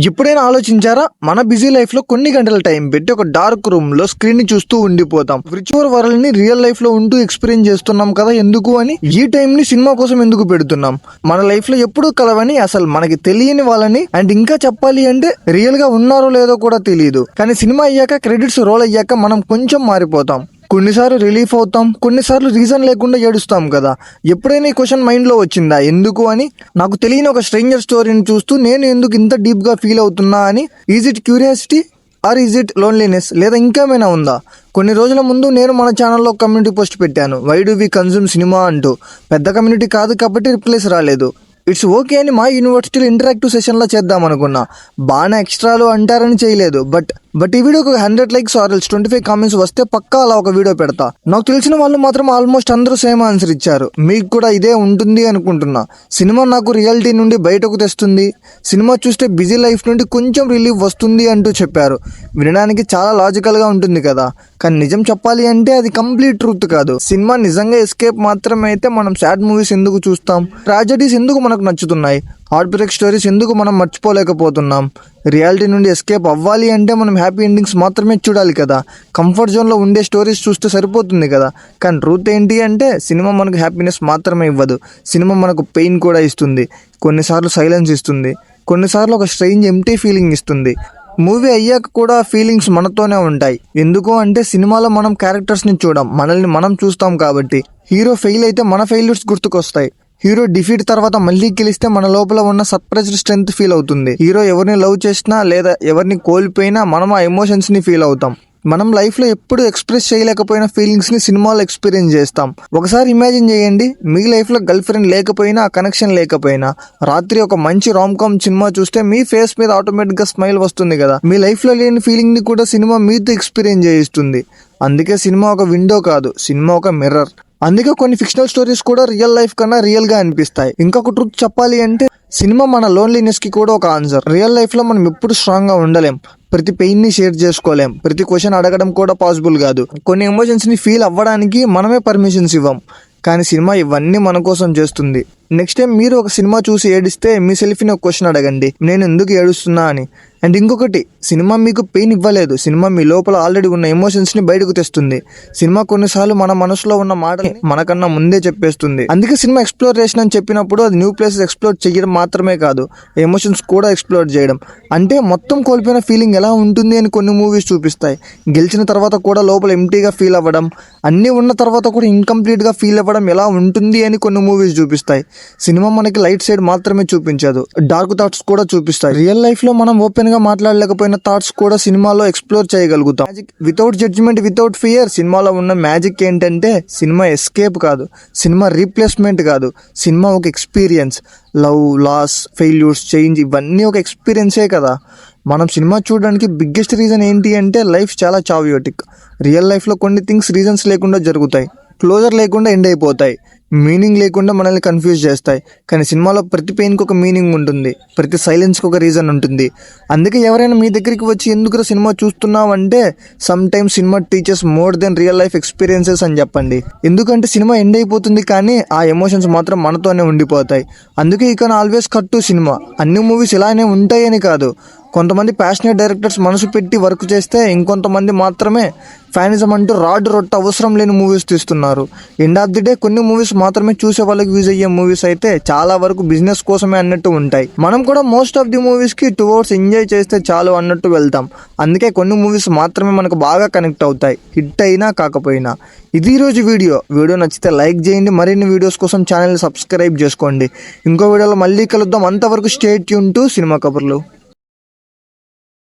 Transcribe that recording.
ఎప్పుడైనా ఆలోచించారా? మన బిజీ లైఫ్ లో కొన్ని గంటల టైం పెట్టి ఒక డార్క్ రూమ్ లో స్క్రీన్ ని చూస్తూ ఉండిపోతాం. విర్చువల్ వరల్డ్ ని రియల్ లైఫ్ లో ఉంటూ ఎక్స్పీరియన్స్ చేస్తున్నాం కదా, ఎందుకు అని ఈ టైం ని సినిమా కోసం ఎందుకు పెడుతున్నాం? మన లైఫ్ లో ఎప్పుడూ కలవని, అసలు మనకి తెలియని వాళ్ళని, అండ్ ఇంకా చెప్పాలి అంటే రియల్ గా ఉన్నారో లేదో కూడా తెలియదు, కానీ సినిమా అయ్యాక క్రెడిట్స్ రోల్ అయ్యాక మనం కొంచెం మారిపోతాం. కొన్నిసార్లు రిలీఫ్ అవుతాం, కొన్నిసార్లు రీజన్ లేకుండా ఏడుస్తాం కదా. ఎప్పుడైనా ఈ క్వశ్చన్ మైండ్లో వచ్చిందా ఎందుకు అని? నాకు తెలియని ఒక స్ట్రేంజర్ స్టోరీని చూస్తూ నేను ఎందుకు ఇంత డీప్గా ఫీల్ అవుతున్నా అని. Is it curiosity or is it loneliness, లేదా ఇంకేమైనా ఉందా? కొన్ని రోజుల ముందు నేను మన ఛానల్లో కమ్యూనిటీ పోస్ట్ పెట్టాను, why do we consume cinema అంటూ. పెద్ద కమ్యూనిటీ కాదు కాబట్టి రిప్లైస్ రాలేదు. ఇట్స్ ఓకే అని మా యూనివర్సిటీలో ఇంటరాక్టివ్ సెషన్లో చేద్దాం అనుకున్నా. బాగా ఎక్స్ట్రాలు అంటారని చేయలేదు. బట్ ఈ వీడియోకి 100 లైక్స్ ఆర్ 25 కామెంట్స్ వస్తే పక్కా అలా ఒక వీడియో పెడతా. నాకు తెలిసిన వాళ్ళు మాత్రం ఆల్మోస్ట్ అందరూ సేమ్ ఆన్సర్ ఇచ్చారు. మీకు కూడా ఇదే ఉంటుంది అనుకుంటున్నా. సినిమా నాకు రియాలిటీ నుండి బయటకు తెస్తుంది, సినిమా చూస్తే బిజీ లైఫ్ నుండి కొంచెం రిలీఫ్ వస్తుంది అంటూ చెప్పారు. వినడానికి చాలా లాజికల్గా ఉంటుంది కదా, కానీ నిజం చెప్పాలి అంటే అది కంప్లీట్ ట్రూత్ కాదు. సినిమా నిజంగా ఎస్కేప్ మాత్రమే అయితే మనం సాడ్ మూవీస్ ఎందుకు చూస్తాం? ట్రాజడీస్ ఎందుకు మనకు నచ్చుతున్నాయి? హార్ట్ బ్రేక్ స్టోరీస్ ఎందుకు మనం మర్చిపోలేకపోతున్నాం? రియాలిటీ నుండి ఎస్కేప్ అవ్వాలి అంటే మనం హ్యాపీ ఎండింగ్స్ మాత్రమే చూడాలి కదా. కంఫర్ట్ జోన్లో ఉండే స్టోరీస్ చూస్తే సరిపోతుంది కదా. కానీ ట్రూత్ ఏంటి అంటే సినిమా మనకు హ్యాపీనెస్ మాత్రమే ఇవ్వదు, సినిమా మనకు పెయిన్ కూడా ఇస్తుంది, కొన్నిసార్లు సైలెన్స్ ఇస్తుంది, కొన్నిసార్లు ఒక స్ట్రేంజ్ ఎంప్టీ ఫీలింగ్ ఇస్తుంది. మూవీ అయ్యాక కూడా ఫీలింగ్స్ మనతోనే ఉంటాయి. ఎందుకు అంటే సినిమాలో మనం క్యారెక్టర్స్ని చూడం, మనల్ని మనం చూస్తాం కాబట్టి. హీరో ఫెయిల్ అయితే మన ఫెయిల్యూర్స్ గుర్తుకొస్తాయి. హీరో డిఫీట్ తర్వాత మళ్ళీ గెలిస్తే మన లోపల ఉన్న సర్ప్రైజ్డ్ స్ట్రెంత్ ఫీల్ అవుతుంది. హీరో ఎవరిని లవ్ చేసినా లేదా ఎవరిని కోల్పోయినా మనం ఆ ఎమోషన్స్ని ఫీల్ అవుతాం. మనం లైఫ్లో ఎప్పుడు ఎక్స్ప్రెస్ చేయలేకపోయిన ఫీలింగ్స్ని సినిమాలో ఎక్స్పీరియన్స్ చేస్తాం. ఒకసారి ఇమాజిన్ చేయండి, మీ లైఫ్లో గర్ల్ ఫ్రెండ్ లేకపోయినా, కనెక్షన్ లేకపోయినా, రాత్రి ఒక మంచి రామ్ కామ్ సినిమా చూస్తే మీ ఫేస్ మీద ఆటోమేటిక్గా స్మైల్ వస్తుంది కదా. మీ లైఫ్లో లేని ఫీలింగ్ని కూడా సినిమా మీతో ఎక్స్పీరియన్స్ చేయిస్తుంది. అందుకే సినిమా ఒక విండో కాదు, సినిమా ఒక మిర్రర్. అందుకే కొన్ని ఫిక్షనల్ స్టోరీస్ కూడా రియల్ లైఫ్ కన్నా రియల్గా అనిపిస్తాయి. ఇంకొక ట్రూత్ చెప్పాలి అంటే సినిమా మన లోన్లీనెస్కి కూడా ఒక ఆన్సర్. రియల్ లైఫ్లో మనం ఎప్పుడు స్ట్రాంగ్గా ఉండలేం, ప్రతి పెయిన్ని షేర్ చేసుకోలేం, ప్రతి క్వశ్చన్ అడగడం కూడా పాసిబుల్ కాదు. కొన్ని ఎమోషన్స్ని ఫీల్ అవ్వడానికి మనమే పర్మిషన్స్ ఇవ్వం, కానీ సినిమా ఇవన్నీ మన కోసం చేస్తుంది. నెక్స్ట్ టైం మీరు ఒక సినిమా చూసి ఏడిస్తే మీ సెల్ఫ్ని ఒక క్వశ్చన్ అడగండి, నేను ఎందుకు ఏడుస్తున్నా అని. అండ్ ఇంకొకటి, సినిమా మీకు పెయిన్ ఇవ్వలేదు, సినిమా మీ లోపల ఆల్రెడీ ఉన్న ఎమోషన్స్ని బయటకు తెస్తుంది. సినిమా కొన్నిసార్లు మన మనసులో ఉన్న మాటని మనకన్నా ముందే చెప్పేస్తుంది. అందుకే సినిమా ఎక్స్ప్లోరేషన్ అని చెప్పినప్పుడు అది న్యూ ప్లేసెస్ ఎక్స్ప్లోర్ చేయడం మాత్రమే కాదు, ఎమోషన్స్ కూడా ఎక్స్ప్లోర్ చేయడం. అంటే మొత్తం కోల్పోయిన ఫీలింగ్ ఎలా ఉంటుంది అని కొన్ని మూవీస్ చూపిస్తాయి. గెలిచిన తర్వాత కూడా లోపల ఎంటీగా ఫీల్ అవ్వడం, అన్నీ ఉన్న తర్వాత కూడా ఇన్కంప్లీట్గా ఫీల్ అవ్వడం ఎలా ఉంటుంది అని కొన్ని మూవీస్ చూపిస్తాయి. సినిమా మనకి లైట్ సైడ్ మాత్రమే చూపించదు, డార్క్ థాట్స్ కూడా చూపిస్తాయి. రియల్ లైఫ్లో మనం ఓపెన్ గా మాట్లాడలేకపోయిన థాట్స్ కూడా సినిమాలో ఎక్స్ప్లోర్ చేయగలుగుతాం. Magic without judgment, without fear. సినిమాలో ఉన్న మ్యాజిక్ ఏంటంటే సినిమా ఎస్కేప్ కాదు, సినిమా రీప్లేస్మెంట్ కాదు, సినిమా ఒక experience. Love, loss, failures, change ఇవన్నీ ఒక ఎక్స్పీరియన్సే కదా. మనం సినిమా చూడడానికి బిగ్గెస్ట్ రీజన్ ఏంటి అంటే లైఫ్ చాలా చావియోటిక్. రియల్ లైఫ్లో కొన్ని థింగ్స్ రీజన్స్ లేకుండా జరుగుతాయి, క్లోజర్ లేకుండా ఎండ్ అయిపోతాయి, మీనింగ్ లేకుండా మనల్ని కన్ఫ్యూజ్ చేస్తాయి. కానీ సినిమాలో ప్రతి పెయిన్కి ఒక మీనింగ్ ఉంటుంది, ప్రతి సైలెన్స్కి ఒక రీజన్ ఉంటుంది. అందుకే ఎవరైనా మీ దగ్గరికి వచ్చి ఎందుకు సినిమా చూస్తున్నావు అంటే some times cinema teachers more than real life experiences అని చెప్పండి. ఎందుకంటే సినిమా ఎండ్ అయిపోతుంది కానీ ఆ ఎమోషన్స్ మాత్రం మనతోనే ఉండిపోతాయి. అందుకే you can always cut to cinema. అన్ని మూవీస్ ఇలానే ఉంటాయని కాదు, కొంతమంది ప్యాషనేట్ డైరెక్టర్స్ మనసు పెట్టి వర్క్ చేస్తే ఇంకొంతమంది మాత్రమే ఫ్యానిజం అంటూ రాడ్ రొట్ట అవసరం లేని మూవీస్ తీస్తున్నారు. ఎండ్ ఆఫ్ ది డే కొన్ని మూవీస్ మాత్రమే చూసే వాళ్ళకి యూజ్ అయ్యే మూవీస్ అయితే చాలా వరకు బిజినెస్ కోసమే అన్నట్టు ఉంటాయి. మనం కూడా మోస్ట్ ఆఫ్ ది మూవీస్కి 2 hours ఎంజాయ్ చేస్తే చాలు అన్నట్టు వెళ్తాం. అందుకే కొన్ని మూవీస్ మాత్రమే మనకు బాగా కనెక్ట్ అవుతాయి, హిట్ అయినా కాకపోయినా. ఇది ఈరోజు వీడియో నచ్చితే లైక్ చేయండి, మరిన్ని వీడియోస్ కోసం ఛానల్ని సబ్స్క్రైబ్ చేసుకోండి. ఇంకో వీడియోలో మళ్ళీ కలుద్దాం. అంతవరకు స్టే ట్యూన్ టు సినిమా కబుర్లు.